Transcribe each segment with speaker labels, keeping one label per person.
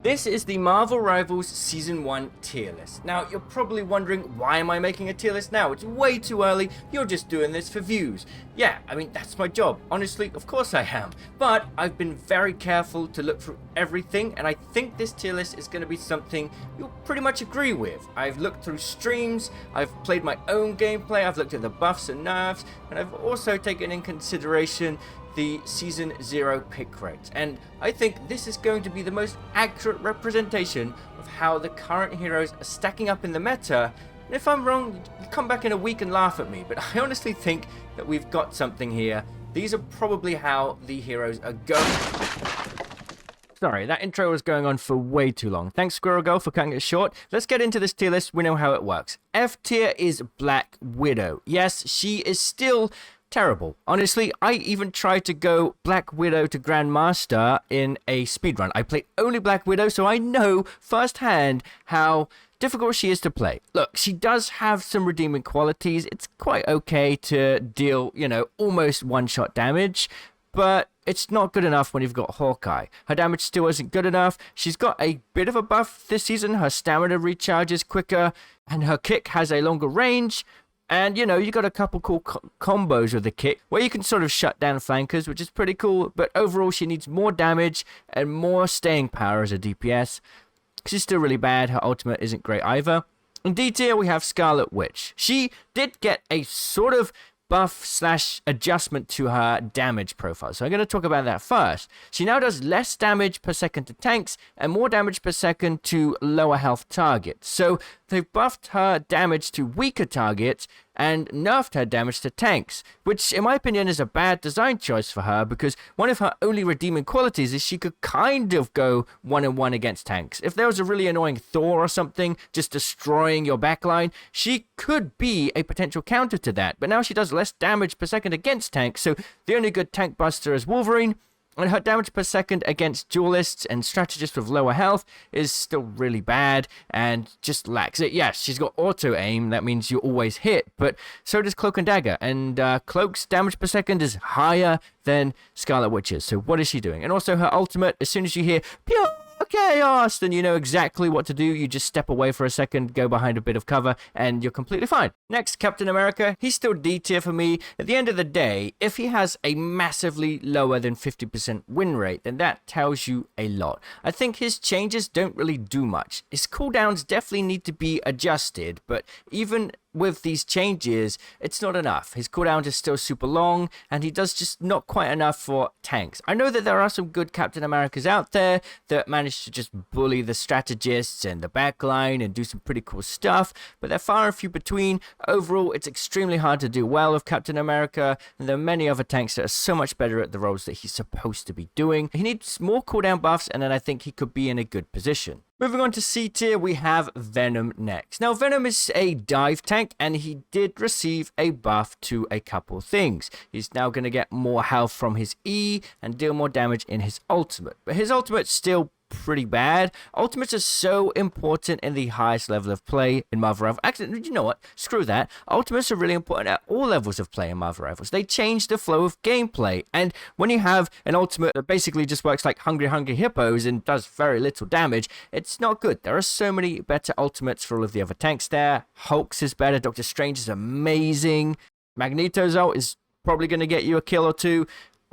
Speaker 1: This is the Marvel Rivals Season 1 tier list. Now, you're probably wondering, why am I making a tier list now? It's way too early, you're just doing this for views. Yeah, I mean, that's my job. Honestly, of course I am. But I've been very careful to look through everything, and I think this tier list is going to be something you'll pretty much agree with. I've looked through streams, I've played my own gameplay, I've looked at the buffs and nerfs, and I've also taken in consideration the Season 0 pick rate, and I think this is going to be the most accurate representation of how the current heroes are stacking up in the meta. And if I'm wrong, you come back in a week and laugh at me, but I honestly think that we've got something here. These are probably how the heroes are going. Sorry, that intro was going on for way too long. Thanks, Squirrel Girl, for cutting it short. Let's get into this tier list. We know how it works. F tier is Black Widow. Yes, she is still terrible. Honestly, I even tried to go Black Widow to Grandmaster in a speedrun. I played only Black Widow, so I know firsthand how difficult she is to play. Look, she does have some redeeming qualities. It's quite okay to deal, almost one-shot damage, but it's not good enough when you've got Hawkeye. Her damage still isn't good enough. She's got a bit of a buff this season. Her stamina recharges quicker, and her kick has a longer range. And, you got a couple cool combos with the kick where you can sort of shut down flankers, which is pretty cool. But overall, she needs more damage and more staying power as a DPS. She's still really bad. Her ultimate isn't great either. In D tier, we have Scarlet Witch. She did get a sort of buff / adjustment to her damage profile. So I'm going to talk about that first. She now does less damage per second to tanks and more damage per second to lower health targets. So they've buffed her damage to weaker targets and nerfed her damage to tanks, which in my opinion is a bad design choice for her, because one of her only redeeming qualities is she could kind of go 1-on-1 against tanks. If there was a really annoying Thor or something just destroying your backline, she could be a potential counter to that, but now she does less damage per second against tanks, so the only good tank buster is Wolverine. And her damage per second against duelists and strategists with lower health is still really bad and just lacks it. Yes, she's got auto aim, that means you always hit, but so does Cloak and Dagger. And Cloak's damage per second is higher than Scarlet Witch's. So what is she doing? And also her ultimate, as soon as you hear pure chaos, then you know exactly what to do. You just step away for a second, go behind a bit of cover, and you're completely fine. Next, Captain America. He's still D tier for me. At the end of the day, if he has a massively lower than 50% win rate, then that tells you a lot. I think his changes don't really do much. His cooldowns definitely need to be adjusted, but even with these changes, it's not enough. His cooldown is still super long, and he does just not quite enough for tanks. I know that there are some good Captain Americas out there that manage to just bully the strategists and the backline and do some pretty cool stuff, but they're far and few between. Overall, it's extremely hard to do well with Captain America, and there are many other tanks that are so much better at the roles that he's supposed to be doing. He needs more cooldown buffs, and then I think he could be in a good position. Moving on to C tier, we have Venom next. Now, Venom is a dive tank, and he did receive a buff to a couple things. He's now going to get more health from his E and deal more damage in his ultimate. But his ultimate's still pretty bad. Ultimates are so important in the highest level of play in Marvel Rivals. Actually, you know what? Screw that. Ultimates are really important at all levels of play in Marvel Rivals. They change the flow of gameplay. And when you have an ultimate that basically just works like hungry hippos and does very little damage, it's not good. There are so many better ultimates for all of the other tanks there. Hulk's is better. Doctor Strange is amazing. Magneto's ult is probably going to get you a kill or two.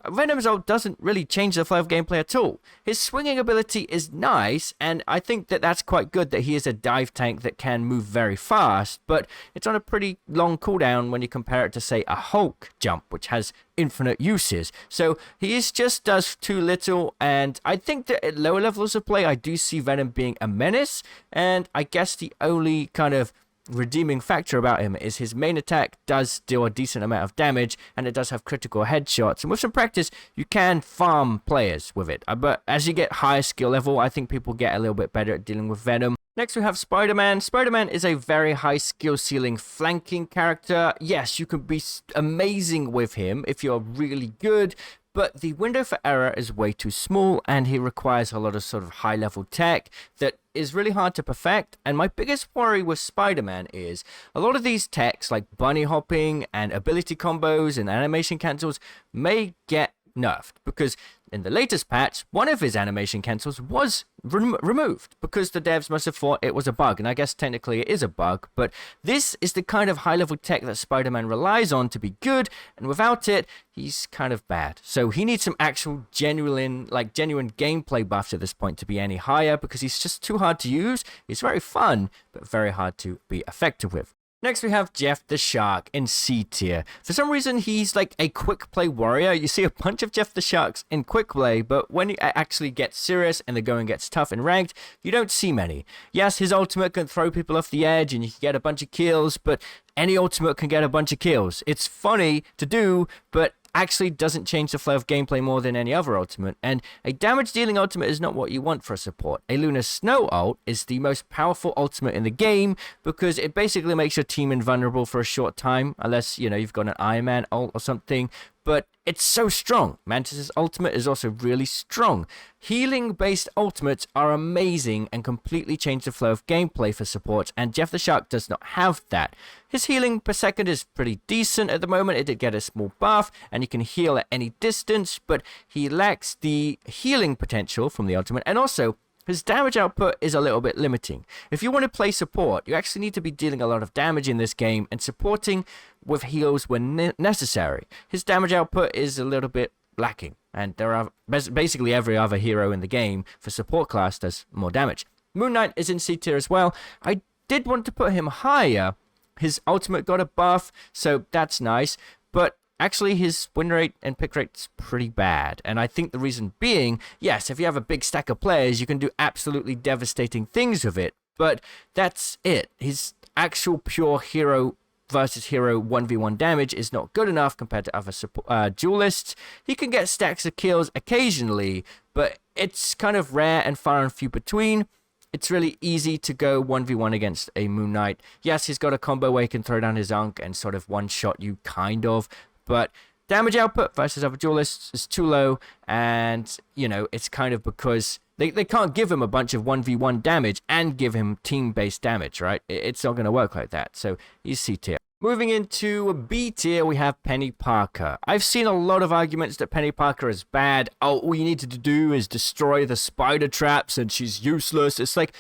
Speaker 1: Venom's ult doesn't really change the flow of gameplay at all. His swinging ability is nice, and I think that that's quite good that he is a dive tank that can move very fast, but it's on a pretty long cooldown when you compare it to, say, a Hulk jump, which has infinite uses. So he just does too little, and I think that at lower levels of play, I do see Venom being a menace, and I guess the only kind of redeeming factor about him is his main attack does deal a decent amount of damage, and it does have critical headshots, and with some practice you can farm players with it, but as you get higher skill level, I think people get a little bit better at dealing with Venom. Next we have Spider-Man. Spider-Man is a very high skill ceiling flanking character. Yes, you can be amazing with him if you're really good, but the window for error is way too small, and he requires a lot of sort of high level tech that is really hard to perfect. And my biggest worry with Spider-Man is a lot of these techs like bunny hopping and ability combos and animation cancels may get nerfed, because in the latest patch, one of his animation cancels was removed because the devs must have thought it was a bug, and I guess technically it is a bug, but this is the kind of high-level tech that Spider-Man relies on to be good, and without it, he's kind of bad. So he needs some actual genuine gameplay buffs at this point to be any higher, because he's just too hard to use. He's very fun, but very hard to be effective with. Next, we have Jeff the Shark in C tier. For some reason, he's like a quick play warrior. You see a bunch of Jeff the Sharks in quick play, but when you actually get serious and the going gets tough and ranked, you don't see many. Yes, his ultimate can throw people off the edge and you can get a bunch of kills, but any ultimate can get a bunch of kills. It's funny to do, but actually doesn't change the flow of gameplay more than any other ultimate, and a damage dealing ultimate is not what you want for a support. A Lunar Snow ult is the most powerful ultimate in the game because it basically makes your team invulnerable for a short time, unless, you know, you've got an Iron Man ult or something, but it's so strong. Mantis' ultimate is also really strong. Healing-based ultimates are amazing and completely change the flow of gameplay for supports, and Jeff the Shark does not have that. His healing per second is pretty decent at the moment. It did get a small buff, and you can heal at any distance, but he lacks the healing potential from the ultimate, and also his damage output is a little bit limiting. If you want to play support, you actually need to be dealing a lot of damage in this game and supporting with heals when necessary. His damage output is a little bit lacking, and there are basically every other hero in the game for support class does more damage. Moon Knight is in C tier as well. I did want to put him higher. His ultimate got a buff, so that's nice, but actually, his win rate and pick rate's pretty bad, and I think the reason being, yes, if you have a big stack of players, you can do absolutely devastating things with it, but that's it. His actual pure hero versus hero 1v1 damage is not good enough compared to other duelists. He can get stacks of kills occasionally, but it's kind of rare and far and few between. It's really easy to go 1v1 against a Moon Knight. Yes, he's got a combo where he can throw down his Unk and sort of one-shot you, kind of, but damage output versus other duelists is too low, and, you know, it's kind of because they can't give him a bunch of 1v1 damage and give him team-based damage, right? It's not going to work like that, so he's C tier. Moving into B tier, we have Peni Parker. I've seen a lot of arguments that Peni Parker is bad. Oh, all you need to do is destroy the spider traps and she's useless. It's like,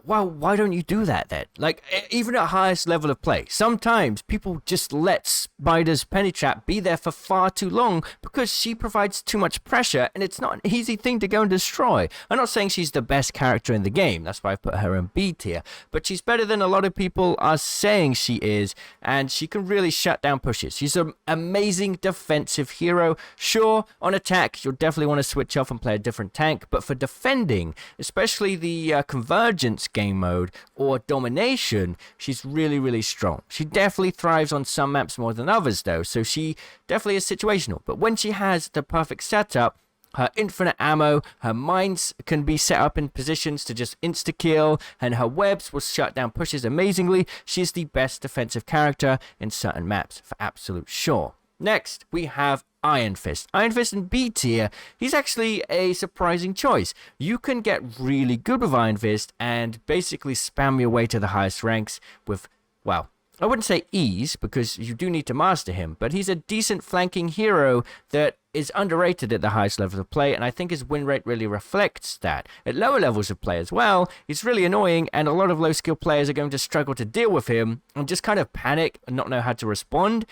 Speaker 1: well, why don't you do that then? Like, even at highest level of play, sometimes people just let Spider's penny trap be there for far too long because she provides too much pressure, and it's not an easy thing to go and destroy. I'm not saying she's the best character in the game, that's why I put her in B tier, but she's better than a lot of people are saying she is, and she can really shut down pushes. She's an amazing defensive hero. Sure, on attack, you'll definitely want to switch off and play a different tank, but for defending, especially the convergence game mode or domination, she's really strong. She definitely thrives on some maps more than others though, so she definitely is situational, but when she has the perfect setup, her infinite ammo, her mines can be set up in positions to just insta-kill, and her webs will shut down pushes amazingly. She's the best defensive character in certain maps, for absolute sure. Next, we have Iron Fist. Iron Fist in B tier, he's actually a surprising choice. You can get really good with Iron Fist and basically spam your way to the highest ranks with, well, I wouldn't say ease, because you do need to master him, but he's a decent flanking hero that is underrated at the highest level of play, and I think his win rate really reflects that. At lower levels of play as well, he's really annoying, and a lot of low skill players are going to struggle to deal with him and just kind of panic and not know how to respond.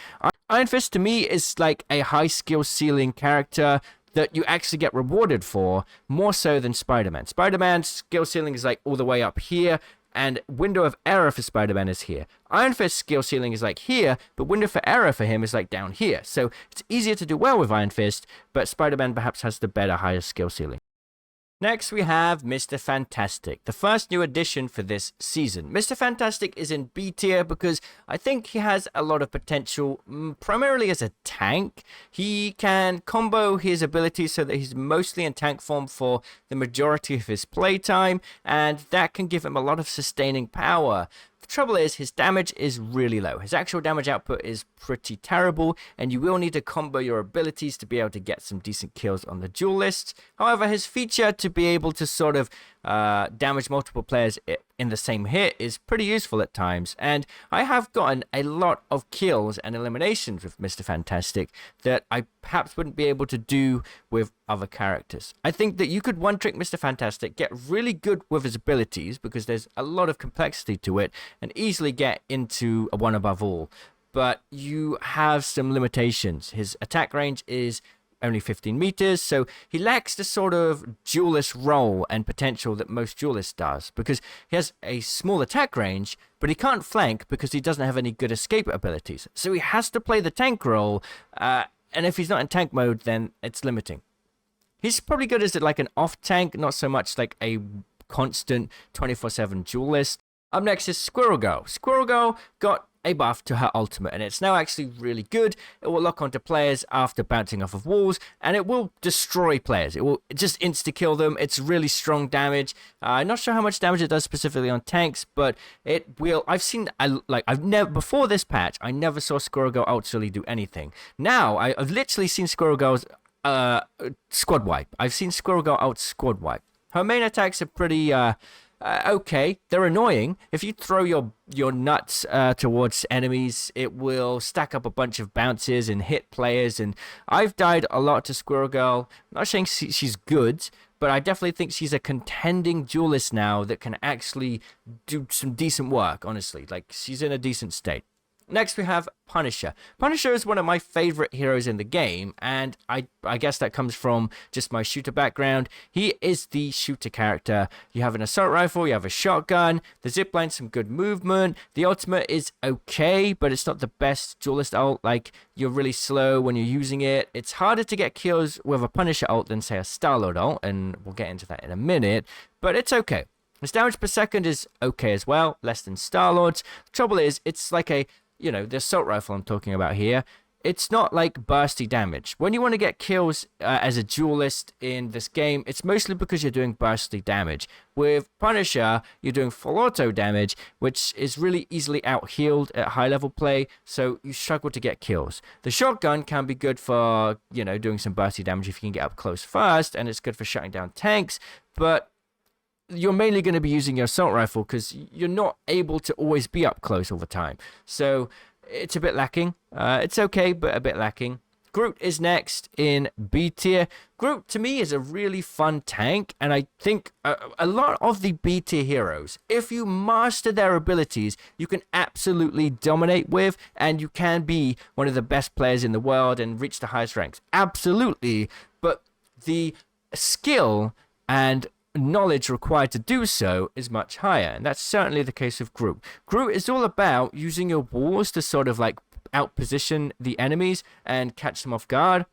Speaker 1: Iron Fist to me is like a high skill ceiling character that you actually get rewarded for, more so than Spider-Man. Spider-Man's skill ceiling is like all the way up here, and window of error for Spider-Man is here. Iron Fist's skill ceiling is like here, but window for error for him is like down here. So it's easier to do well with Iron Fist, but Spider-Man perhaps has the better, higher skill ceiling. Next, we have Mr. Fantastic, the first new addition for this season. Mr. Fantastic is in B tier because I think he has a lot of potential, primarily as a tank. He can combo his abilities so that he's mostly in tank form for the majority of his playtime, and that can give him a lot of sustaining power. The trouble is, his damage is really low. His actual damage output is pretty terrible, and you will need to combo your abilities to be able to get some decent kills on the duelists. However, his feature to be able to sort of damage multiple players in the same hit is pretty useful at times, and I have gotten a lot of kills and eliminations with Mr. Fantastic that I perhaps wouldn't be able to do with other characters. I think that you could one-trick Mr. Fantastic, get really good with his abilities because there's a lot of complexity to it, and easily get into a one above all. But you have some limitations. His attack range is only 15 meters, so he lacks the sort of duelist role and potential that most duelists does, because he has a small attack range, but he can't flank because he doesn't have any good escape abilities. So he has to play the tank role, and if he's not in tank mode, then it's limiting. He's probably good as like an off-tank, not so much like a constant 24/7 duelist. Up next is Squirrel Girl. Squirrel Girl got a buff to her ultimate, and it's now actually really good. It will lock onto players after bouncing off of walls, and it will destroy players. It will just insta-kill them. It's really strong damage. I'm not sure how much damage it does specifically on tanks, but it will. I've never, before this patch, I never saw Squirrel Girl actually do anything. Now, I've literally seen Squirrel Girl's squad wipe. I've seen Squirrel Girl out squad wipe. Her main attacks are pretty okay, they're annoying. If you throw your nuts towards enemies, it will stack up a bunch of bounces and hit players, and I've died a lot to Squirrel Girl. I'm not saying she's good, but I definitely think she's a contending duelist now that can actually do some decent work, honestly. Like, she's in a decent state. Next, we have Punisher. Punisher is one of my favorite heroes in the game, and I guess that comes from just my shooter background. He is the shooter character. You have an assault rifle, you have a shotgun, the zipline, some good movement. The ultimate is okay, but it's not the best duelist ult. Like, you're really slow when you're using it. It's harder to get kills with a Punisher ult than, say, a Star-Lord ult, and we'll get into that in a minute, but it's okay. His damage per second is okay as well, less than Star-Lord's. The trouble is, it's like a the assault rifle I'm talking about here, it's not like bursty damage. When you want to get kills as a duelist in this game, it's mostly because you're doing bursty damage. With Punisher, you're doing full auto damage, which is really easily out-healed at high-level play, so you struggle to get kills. The shotgun can be good for, doing some bursty damage if you can get up close first, and it's good for shutting down tanks, but you're mainly going to be using your assault rifle because you're not able to always be up close all the time. So it's a bit lacking. It's okay, but a bit lacking. Groot is next in B tier. Groot, to me, is a really fun tank, and I think a lot of the B tier heroes, if you master their abilities, you can absolutely dominate with, and you can be one of the best players in the world and reach the highest ranks. Absolutely, but the skill and knowledge required to do so is much higher, and that's certainly the case with Groot. Groot is all about using your walls to sort of like outposition the enemies and catch them off guard.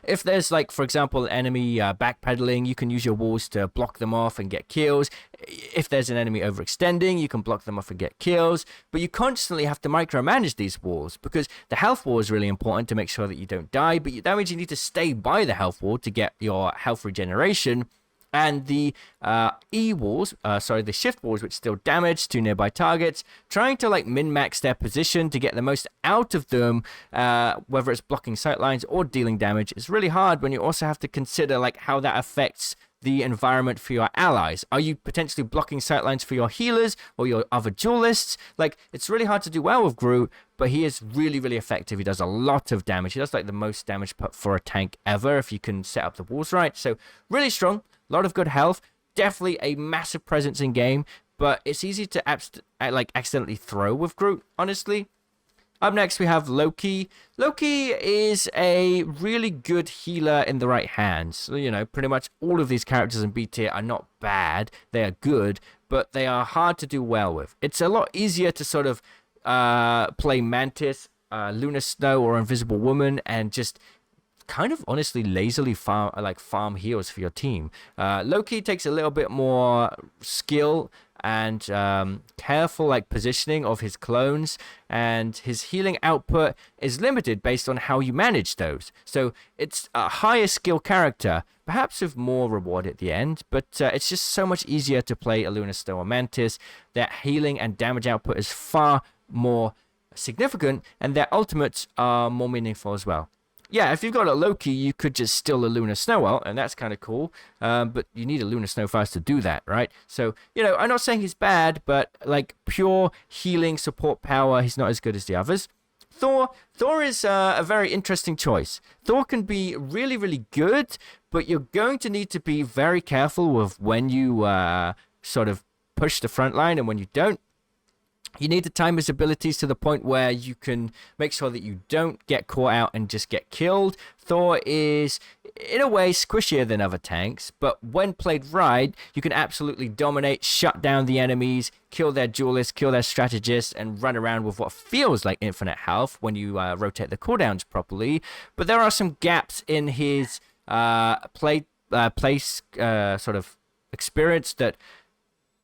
Speaker 1: If there's, like, for example, an enemy backpedaling, you can use your walls to block them off and get kills. If there's an enemy overextending, you can block them off and get kills. But you constantly have to micromanage these walls because the health wall is really important to make sure that you don't die, but that means you need to stay by the health wall to get your health regeneration. And the the shift walls, which still damage to nearby targets, trying to like min-max their position to get the most out of them, whether it's blocking sightlines or dealing damage, is really hard when you also have to consider like how that affects the environment for your allies. Are you potentially blocking sightlines for your healers or your other duelists? Like, it's really hard to do well with Groot, but he is really, really effective. He does a lot of damage. He does like the most damage for a tank ever if you can set up the walls right. So really strong. A lot of good health, definitely a massive presence in game, but it's easy to accidentally throw with Groot, honestly. Up next, we have Loki. Loki is a really good healer in the right hands. So, pretty much all of these characters in B tier are not bad. They are good, but they are hard to do well with. It's a lot easier to sort of play Mantis, Lunar Snow, or Invisible Woman and just kind of honestly lazily farm heals for your team. Loki takes a little bit more skill and careful positioning of his clones, and his healing output is limited based on how you manage those. So it's a higher skill character, perhaps with more reward at the end, but it's just so much easier to play a Lunar Snow or Mantis. Their healing and damage output is far more significant, and their ultimates are more meaningful as well. yeah, if you've got a Loki, you could just steal a Lunar Snow out, and that's kind of cool. But you need a Lunar Snow first to do that, right? So, I'm not saying he's bad, but like pure healing support power, he's not as good as the others. Thor is a very interesting choice. Thor can be really, really good, but you're going to need to be very careful with when you sort of push the front line and when you don't. You need to time his abilities to the point where you can make sure that you don't get caught out and just get killed. Thor is, in a way, squishier than other tanks, but when played right, you can absolutely dominate, shut down the enemies, kill their duelists, kill their strategists, and run around with what feels like infinite health when you rotate the cooldowns properly. But there are some gaps in his place sort of experience that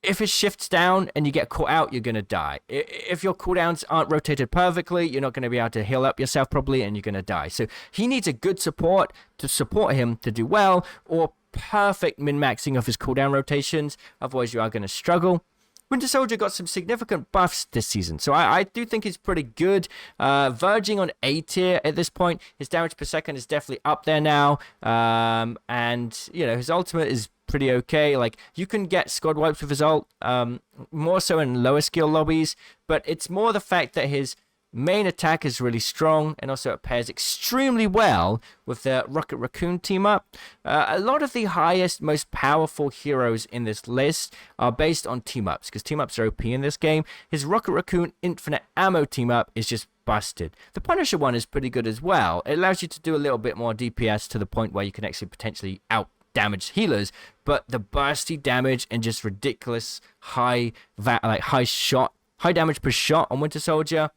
Speaker 1: if it shifts down and you get caught out, you're going to die. If your cooldowns aren't rotated perfectly, you're not going to be able to heal up yourself properly and you're going to die. So he needs a good support to support him to do well, or perfect min-maxing of his cooldown rotations. Otherwise, you are going to struggle. Winter Soldier got some significant buffs this season, so I do think he's pretty good. Verging on A tier at this point. His damage per second is definitely up there now. And, his ultimate is pretty okay. Like, you can get squad wipes with his ult, more so in lower skill lobbies, but it's more the fact that his main attack is really strong, and also it pairs extremely well with the Rocket Raccoon team up. A lot of the highest, most powerful heroes in this list are based on team ups, because team ups are OP in this game. His Rocket Raccoon Infinite Ammo team up is just busted. The Punisher one is pretty good as well. It allows you to do a little bit more DPS to the point where you can actually potentially out damage healers, but the bursty damage and just ridiculous high damage per shot on Winter Soldier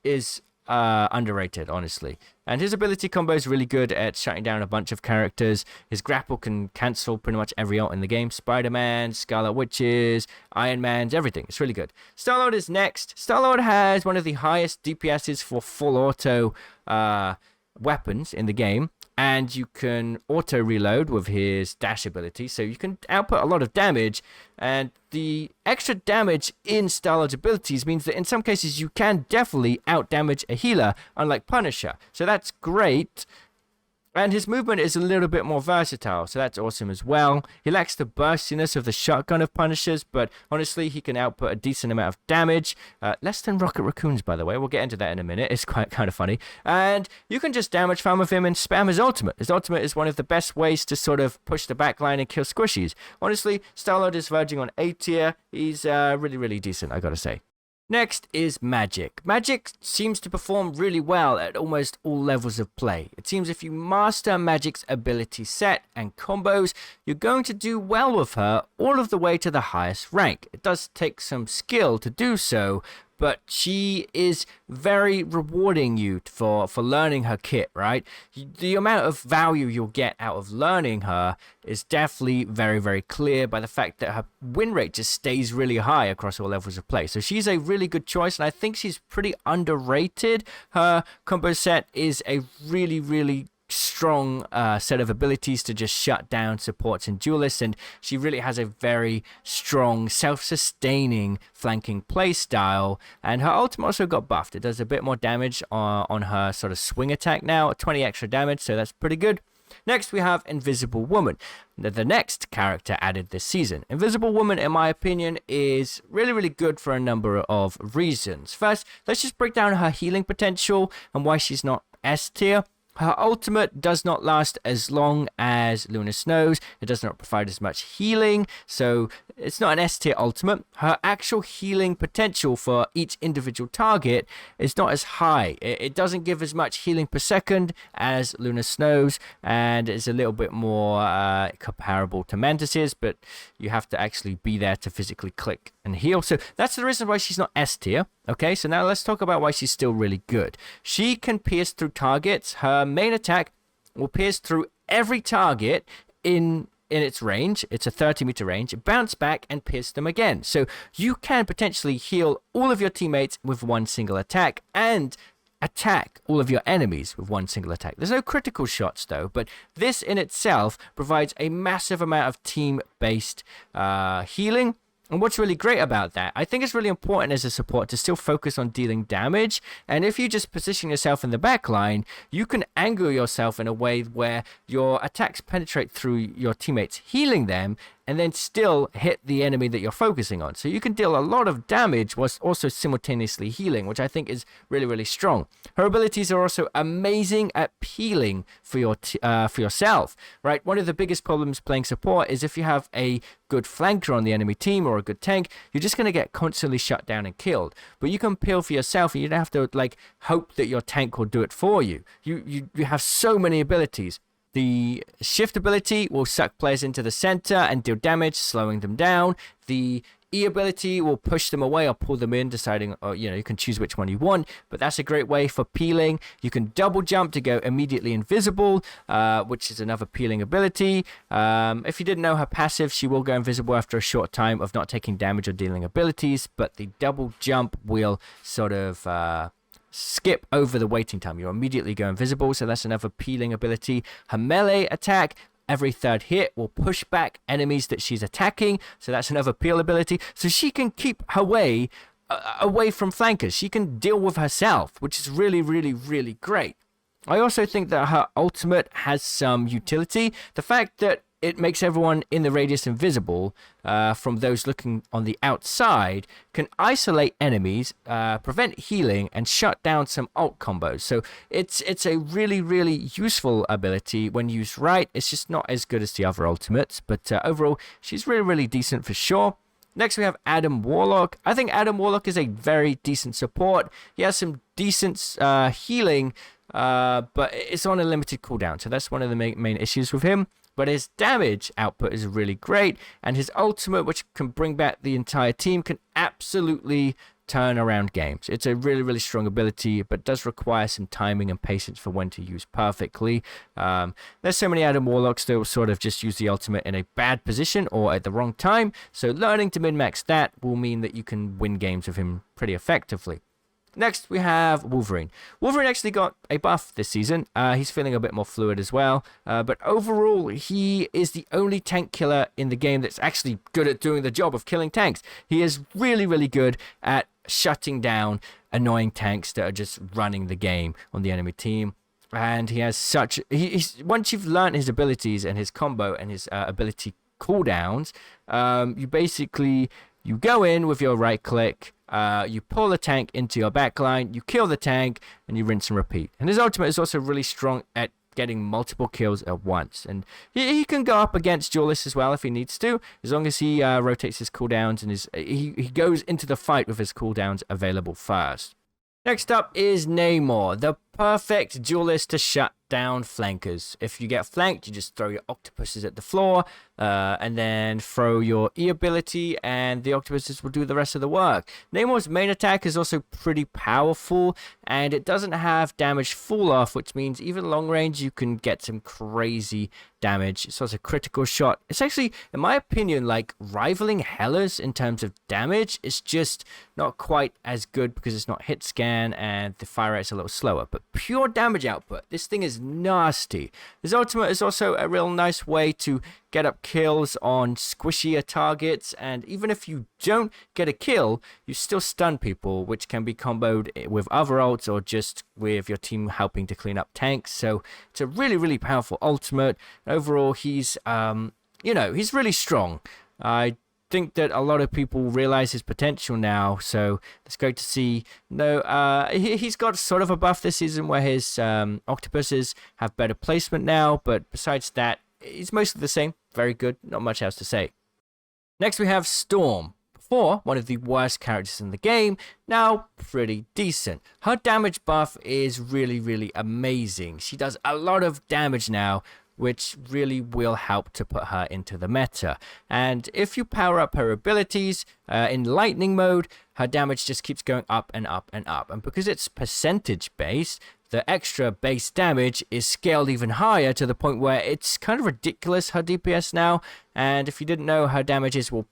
Speaker 1: is underrated, honestly. And his ability combo is really good at shutting down a bunch of characters. His grapple can cancel pretty much every ult in the game. Spider-Man, Scarlet Witches, Iron Man's, everything. It's really good. Star-Lord is next. Star-Lord has one of the highest DPSs for full auto weapons in the game. And you can auto reload with his dash ability, so you can output a lot of damage. And the extra damage in Star-Lord's abilities means that in some cases you can definitely out damage a healer, unlike Punisher. So that's great. And his movement is a little bit more versatile, so that's awesome as well. He lacks the burstiness of the shotgun of Punishers, but honestly, he can output a decent amount of damage. Less than Rocket Raccoons, by the way. We'll get into that in a minute. It's quite kind of funny. And you can just damage farm with him and spam his ultimate. His ultimate is one of the best ways to sort of push the backline and kill squishies. Honestly, Star-Lord is verging on A tier. He's really, really decent, I gotta say. Next is Magik. Magik seems to perform really well at almost all levels of play. It seems if you master Magik's ability set and combos, you're going to do well with her all of the way to the highest rank. It does take some skill to do so, but she is very rewarding you for learning her kit, right? The amount of value you'll get out of learning her is definitely very, very clear by the fact that her win rate just stays really high across all levels of play. So she's a really good choice, and I think she's pretty underrated. Her combo set is a really, really strong set of abilities to just shut down supports and duelists, and she really has a very strong self-sustaining flanking play style. And her ultimate also got buffed. It does a bit more damage on her sort of swing attack now, 20 extra damage, so that's pretty good. Next we have Invisible Woman, the next character added this season. Invisible Woman, in my opinion, is really, really good for a number of reasons. First, let's just break down her healing potential and why she's not S tier. Her ultimate does not last as long as Lunar Snow's. It does not provide as much healing, so it's not an S tier ultimate. Her actual healing potential for each individual target is not as high. It doesn't give as much healing per second as Lunar Snow's, and it's a little bit more comparable to Mantis's, but you have to actually be there to physically click and heal. So that's the reason why she's not S tier. Okay, so now let's talk about why she's still really good. She can pierce through targets. Her main attack will pierce through every target in its range. It's a 30-meter range. Bounce back and pierce them again. So you can potentially heal all of your teammates with one single attack and attack all of your enemies with one single attack. There's no critical shots though, but this in itself provides a massive amount of team-based healing. And what's really great about that, I think it's really important as a support to still focus on dealing damage. And if you just position yourself in the back line, you can angle yourself in a way where your attacks penetrate through your teammates, healing them, and then still hit the enemy that you're focusing on. So you can deal a lot of damage whilst also simultaneously healing, which I think is really, really strong. Her abilities are also amazing at peeling for yourself, right? One of the biggest problems playing support is if you have a good flanker on the enemy team or a good tank, you're just going to get constantly shut down and killed. But you can peel for yourself, and you don't have to like hope that your tank will do it for you. You have so many abilities. The shift ability will suck players into the center and deal damage, slowing them down. The E ability will push them away or pull them in, deciding, you can choose which one you want, but that's a great way for peeling. You can double jump to go immediately invisible, which is another peeling ability. If you didn't know her passive, she will go invisible after a short time of not taking damage or dealing abilities, but the double jump will sort of skip over the waiting time. You'll immediately go invisible, so that's another peeling ability. Her melee attack, every third hit, will push back enemies that she's attacking, so that's another peel ability. So she can keep her way away from flankers. She can deal with herself, which is really, really, really great. I also think that her ultimate has some utility. The fact that it makes everyone in the radius invisible from those looking on the outside can isolate enemies, prevent healing, and shut down some ult combos. So it's a really, really useful ability when used right. It's just not as good as the other ultimates, but overall, she's really, really decent for sure. Next, we have Adam Warlock. I think Adam Warlock is a very decent support. He has some decent healing, but it's on a limited cooldown, so that's one of the main issues with him. But his damage output is really great, and his ultimate, which can bring back the entire team, can absolutely turn around games. It's a really, really strong ability, but does require some timing and patience for when to use perfectly. There's so many Adam Warlocks that will sort of just use the ultimate in a bad position or at the wrong time, so learning to min-max that will mean that you can win games with him pretty effectively. Next, we have Wolverine. Wolverine actually got a buff this season. He's feeling a bit more fluid as well. But overall, he is the only tank killer in the game that's actually good at doing the job of killing tanks. He is really, really good at shutting down annoying tanks that are just running the game on the enemy team. And he has such... once you've learned his abilities and his combo and his ability cooldowns, you go in with your right click, you pull the tank into your backline, you kill the tank, and you rinse and repeat. And his ultimate is also really strong at getting multiple kills at once. And he can go up against duelists as well if he needs to, as long as he rotates his cooldowns and he goes into the fight with his cooldowns available first. Next up is Namor, the perfect duelist to shut down flankers. If you get flanked, you just throw your octopuses at the floor, and then throw your E ability, and the octopuses will do the rest of the work. Namor's main attack is also pretty powerful, and it doesn't have damage fall off, which means even long range you can get some crazy damage. So it's a critical shot. It's actually, in my opinion, like rivaling Hela's in terms of damage. It's just not quite as good because it's not hit scan and the fire rate's a little slower. But pure damage output, this thing is nasty. His ultimate is also a real nice way to get up kills on squishier targets, and even if you don't get a kill, you still stun people, which can be comboed with other ults or just with your team helping to clean up tanks. So it's a really, really powerful ultimate. Overall, he's he's really strong. I think that a lot of people realize his potential now, so it's great to see. He's got sort of a buff this season where his octopuses have better placement now, but besides that, he's mostly the same. Very good, not much else to say. Next we have Storm. Before, one of the worst characters in the game, now pretty decent. Her damage buff is really, really amazing. She does a lot of damage now, which really will help to put her into the meta. And if you power up her abilities in lightning mode, her damage just keeps going up and up and up. And because it's percentage based, the extra base damage is scaled even higher to the point where it's kind of ridiculous, her DPS now. And if you didn't know, her damages will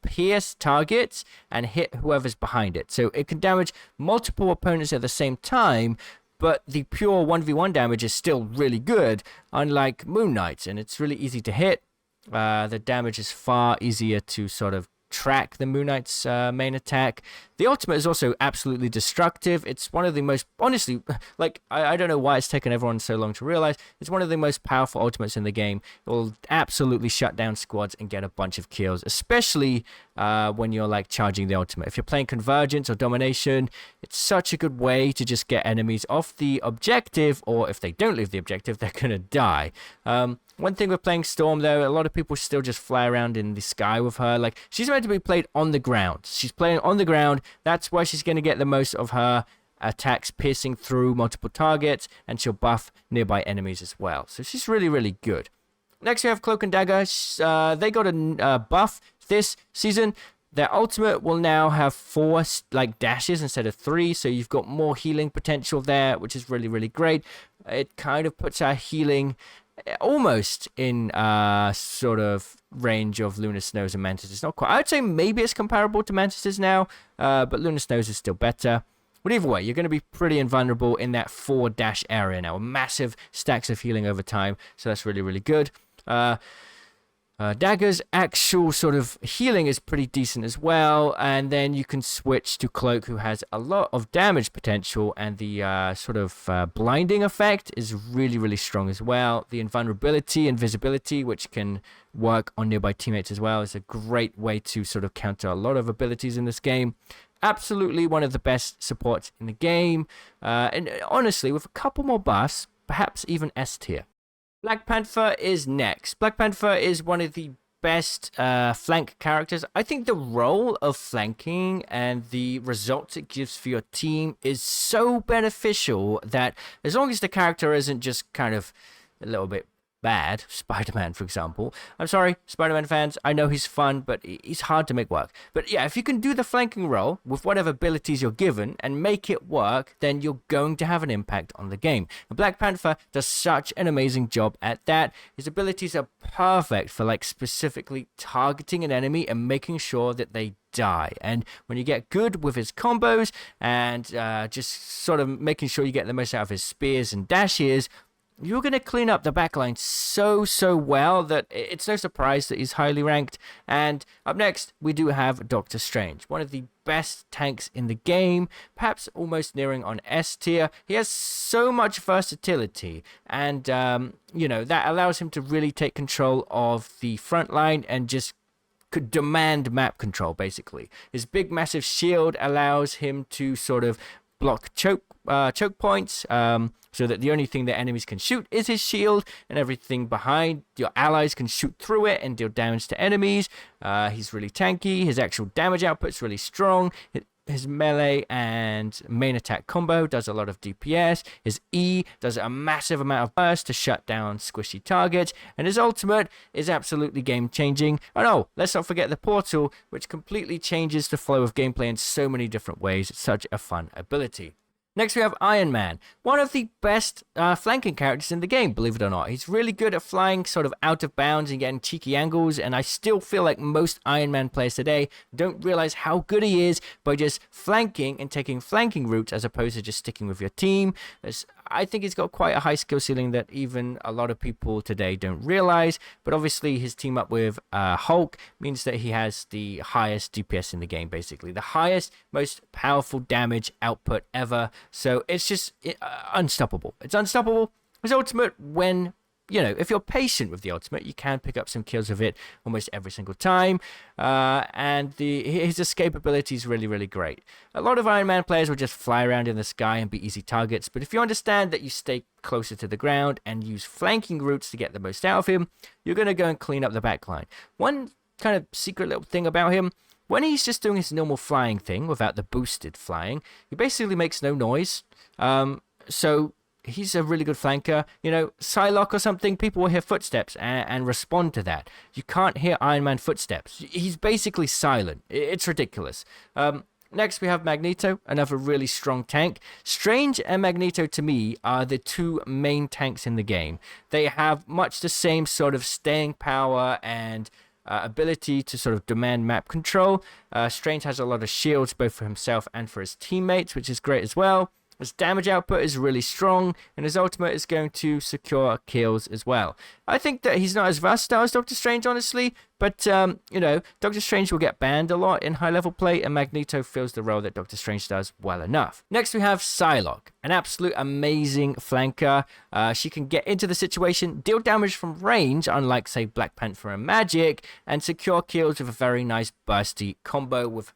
Speaker 1: pierce targets and hit whoever's behind it. So it can damage multiple opponents at the same time, but the pure 1v1 damage is still really good, unlike Moon Knight, and it's really easy to hit. The damage is far easier to sort of track the Moon Knight's main attack. The ultimate is also absolutely destructive. It's one of the most, honestly, like, I don't know why it's taken everyone so long to realize, it's one of the most powerful ultimates in the game. It will absolutely shut down squads and get a bunch of kills, especially when you're, like, charging the ultimate. If you're playing Convergence or Domination, it's such a good way to just get enemies off the objective, or if they don't leave the objective, they're gonna die. One thing with playing Storm, though, a lot of people still just fly around in the sky with her. Like, she's meant to be played on the ground. She's playing on the ground. That's why she's going to get the most of her attacks piercing through multiple targets, and she'll buff nearby enemies as well. So she's really, really good. Next, we have Cloak and Dagger. They got a buff this season. Their ultimate will now have 4 like dashes instead of 3, so you've got more healing potential there, which is really, really great. It kind of puts our healing almost in sort of range of Lunar Snows and Mantis. It's not quite. I would say maybe it's comparable to Mantis's now, but Lunar Snows is still better. But either way, you're going to be pretty invulnerable in that 4 dash area now. Massive stacks of healing over time, so that's really, really good. Dagger's actual sort of healing is pretty decent as well, and then you can switch to Cloak, who has a lot of damage potential, and the sort of blinding effect is really, really strong as well. The invulnerability and visibility, which can work on nearby teammates as well, is a great way to sort of counter a lot of abilities in this game. Absolutely one of the best supports in the game, and honestly, with a couple more buffs, perhaps even S tier. Black Panther is next. Black Panther is one of the best flank characters. I think the role of flanking and the results it gives for your team is so beneficial that as long as the character isn't just kind of a little bit bad, Spider-Man, for example. I'm sorry, Spider-Man fans, I know he's fun, but he's hard to make work. But yeah, if you can do the flanking role with whatever abilities you're given and make it work, then you're going to have an impact on the game. And Black Panther does such an amazing job at that. His abilities are perfect for like specifically targeting an enemy and making sure that they die. And when you get good with his combos and just sort of making sure you get the most out of his spears and dashes, you're going to clean up the backline so well that it's no surprise that he's highly ranked. And up next, we do have Doctor Strange, one of the best tanks in the game, perhaps almost nearing on S tier. He has so much versatility, and, you know, that allows him to really take control of the front line and just could demand map control, basically. His big, massive shield allows him to sort of block choke points, so that the only thing that enemies can shoot is his shield, and everything behind your allies can shoot through it and deal damage to enemies. He's really tanky. His actual damage output's really strong. His melee and main attack combo does a lot of DPS. His E does a massive amount of burst to shut down squishy targets. And his ultimate is absolutely game-changing. Oh no, let's not forget the portal, which completely changes the flow of gameplay in so many different ways. It's such a fun ability. Next, we have Iron Man, one of the best flanking characters in the game, believe it or not. He's really good at flying sort of out of bounds and getting cheeky angles, and I still feel like most Iron Man players today don't realize how good he is by just flanking and taking flanking routes as opposed to just sticking with your team. I think he's got quite a high skill ceiling that even a lot of people today don't realize, but obviously his team up with Hulk means that he has the highest DPS in the game, basically. The highest, most powerful damage output ever. So it's just unstoppable. It's unstoppable. His ultimate, when, you know, if you're patient with the ultimate, you can pick up some kills with it almost every single time. And his escape ability is really, really great. A lot of Iron Man players will just fly around in the sky and be easy targets. But if you understand that you stay closer to the ground and use flanking routes to get the most out of him, you're going to go and clean up the backline. One kind of secret little thing about him: when he's just doing his normal flying thing without the boosted flying, he basically makes no noise. So he's a really good flanker. You know, Psylocke or something, people will hear footsteps and respond to that. You can't hear Iron Man footsteps. He's basically silent. It's ridiculous. Next, we have Magneto, another really strong tank. Strange and Magneto, to me, are the two main tanks in the game. They have much the same sort of staying power and ability to sort of demand map control. Strange has a lot of shields both for himself and for his teammates, which is great as well. His damage output is really strong, and his ultimate is going to secure kills as well. I think that he's not as versatile as Doctor Strange, honestly, but, you know, Doctor Strange will get banned a lot in high-level play, and Magneto fills the role that Doctor Strange does well enough. Next, we have Psylocke, an absolute amazing flanker. She can get into the situation, deal damage from range, unlike, say, Black Panther and Magik, and secure kills with a very nice bursty combo with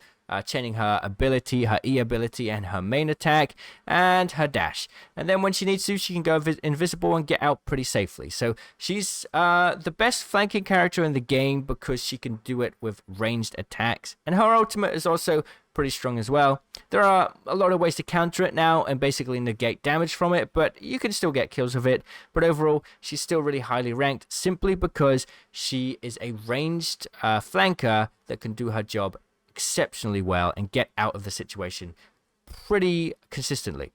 Speaker 1: chaining her ability, her E ability, and her main attack, and her dash. And then when she needs to, she can go invisible and get out pretty safely. So she's the best flanking character in the game because she can do it with ranged attacks. And her ultimate is also pretty strong as well. There are a lot of ways to counter it now and basically negate damage from it, but you can still get kills with it. But overall, she's still really highly ranked simply because she is a ranged flanker that can do her job exceptionally well and get out of the situation pretty consistently.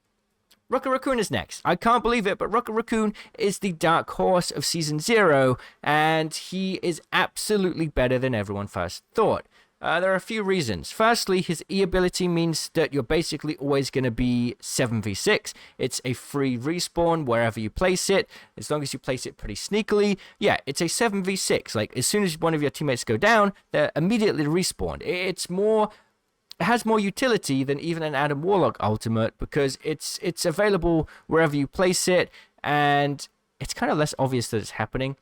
Speaker 1: Rocket Raccoon is next. I can't believe it, but Rocket Raccoon is the dark horse of Season 0, and he is absolutely better than everyone first thought. There are a few reasons. Firstly, his E ability means that you're basically always going to be 7v6. It's a free respawn wherever you place it, as long as you place it pretty sneakily. Yeah, it's a 7v6. Like, as soon as one of your teammates go down, they're immediately respawned. It has more utility than even an Adam Warlock ultimate because it's available wherever you place it, and it's kind of less obvious that it's happening,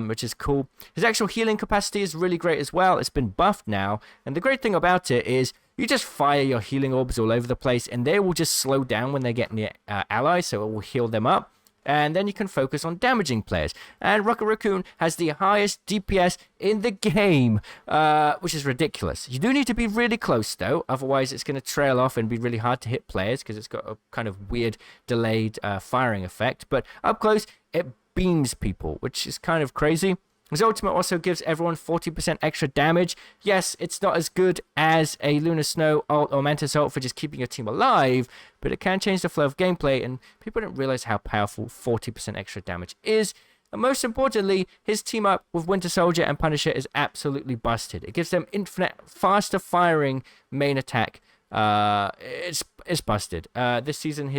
Speaker 1: which is cool. His actual healing capacity is really great as well. It's been buffed now, and the great thing about it is you just fire your healing orbs all over the place, and they will just slow down when they get near allies, so it will heal them up. And then you can focus on damaging players. And Rocket Raccoon has the highest DPS in the game, which is ridiculous. You do need to be really close, though. Otherwise, it's going to trail off and be really hard to hit players because it's got a kind of weird delayed firing effect. But up close, it beams people, which is kind of crazy. His ultimate also gives everyone 40% extra damage. Yes, it's not as good as a Lunar Snow ult or Mantis ult for just keeping your team alive, but it can change the flow of gameplay, and people don't realize how powerful 40% extra damage is. And most importantly, his team up with Winter Soldier and Punisher is absolutely busted. It gives them infinite, faster firing main attack. It's busted. This season,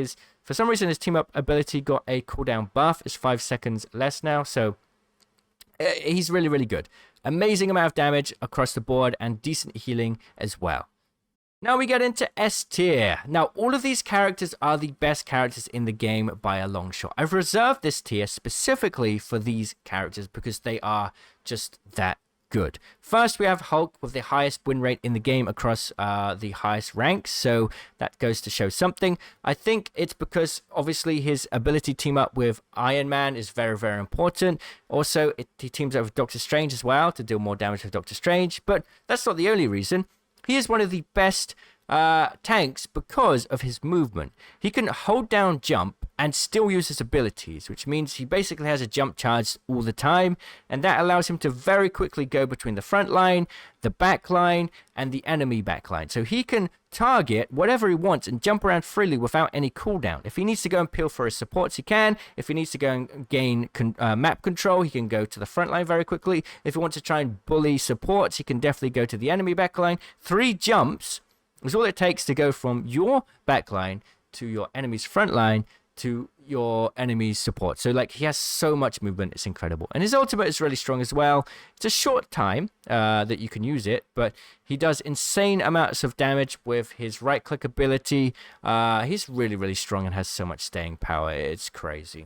Speaker 1: for some reason, his team up ability got a cooldown buff. It's 5 seconds less now, so he's really, really good. Amazing amount of damage across the board and decent healing as well. Now we get into S tier. Now, all of these characters are the best characters in the game by a long shot. I've reserved this tier specifically for these characters because they are just that good. First, we have Hulk with the highest win rate in the game across the highest ranks, so that goes to show something. I think it's because, obviously, his ability team up with Iron Man is very, very important. Also, he teams up with Doctor Strange as well to deal more damage with Doctor Strange, but that's not the only reason. He is one of the best tanks because of his movement. He can hold down jump and still use his abilities, which means he basically has a jump charge all the time, and that allows him to very quickly go between the front line, the back line, and the enemy back line. So he can target whatever he wants and jump around freely without any cooldown. If he needs to go and peel for his supports, he can. If he needs to go and gain map control, he can go to the front line very quickly. If he wants to try and bully supports, he can definitely go to the enemy back line. 3 jumps is all it takes to go from your back line to your enemy's front line to your enemy's support. So, like, he has so much movement, it's incredible. And his ultimate is really strong as well. It's a short time that you can use it, but he does insane amounts of damage with his right-click ability. He's really, really strong and has so much staying power. It's crazy.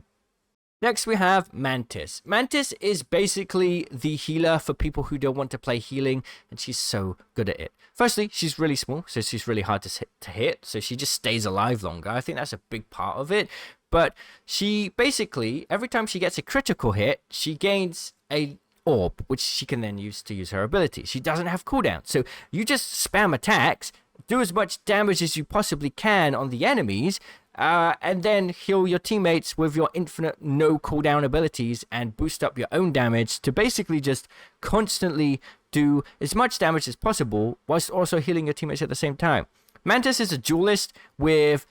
Speaker 1: Next, we have Mantis. Mantis is basically the healer for people who don't want to play healing, and she's so good at it. Firstly, she's really small, so she's really hard to hit, so she just stays alive longer. I think that's a big part of it. But she basically, every time she gets a critical hit, she gains a orb, which she can then use to use her ability. She doesn't have cooldown, so you just spam attacks, do as much damage as you possibly can on the enemies, and then heal your teammates with your infinite no cooldown abilities and boost up your own damage to basically just constantly do as much damage as possible whilst also healing your teammates at the same time. Mantis is a duelist with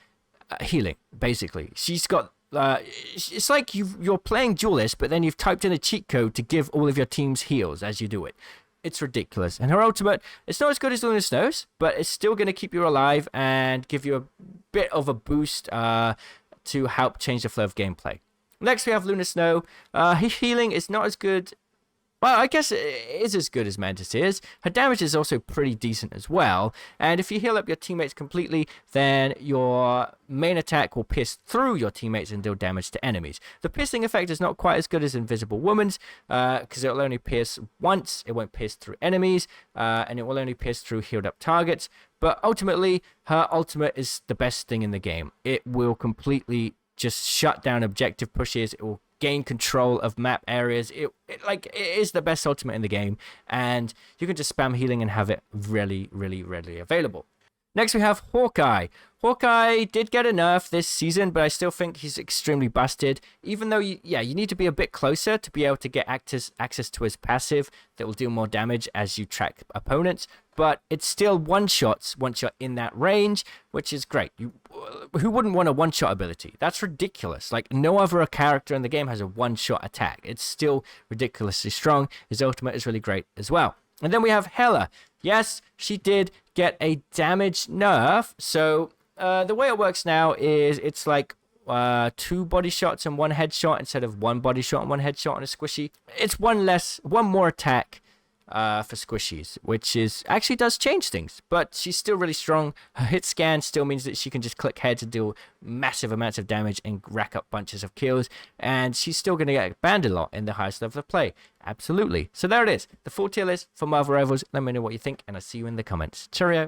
Speaker 1: healing, basically. She's got it's like you're playing duelist, but then you've typed in a cheat code to give all of your teams heals as you do it. It's ridiculous. And her ultimate, it's not as good as Lunar Snow's, but it's still going to keep you alive and give you a bit of a boost to help change the flow of gameplay. Next, we have Luna Snow. Her healing is not as good. Well, I guess it is as good as Mantis is. Her damage is also pretty decent as well. And if you heal up your teammates completely, then your main attack will pierce through your teammates and deal damage to enemies. The piercing effect is not quite as good as Invisible Woman's, because it will only pierce once. It won't pierce through enemies, and it will only pierce through healed up targets. But ultimately, her ultimate is the best thing in the game. It will completely just shut down objective pushes. It will gain control of map areas. It is the best ultimate in the game, and you can just spam healing and have it really, really readily available. Next, we have Hawkeye. Hawkeye did get a nerf this season, but I still think he's extremely busted. Even though, you need to be a bit closer to be able to get access to his passive that will do more damage as you track opponents. But it's still one-shots once you're in that range, which is great. Who wouldn't want a one-shot ability? That's ridiculous. Like, no other character in the game has a one-shot attack. It's still ridiculously strong. His ultimate is really great as well. And then we have Hela. Yes, she did get a damage nerf. So the way it works now is it's like 2 body shots and 1 headshot instead of 1 body shot and 1 headshot on a squishy. It's one more attack for squishies, which is actually does change things, but she's still really strong. Her hit scan still means that she can just click heads and deal massive amounts of damage and rack up bunches of kills, and she's still going to get banned a lot in the highest level of play. Absolutely. So there it is, the full tier list for Marvel Rivals. Let me know what you think, and I'll see you in the comments. Cheerio.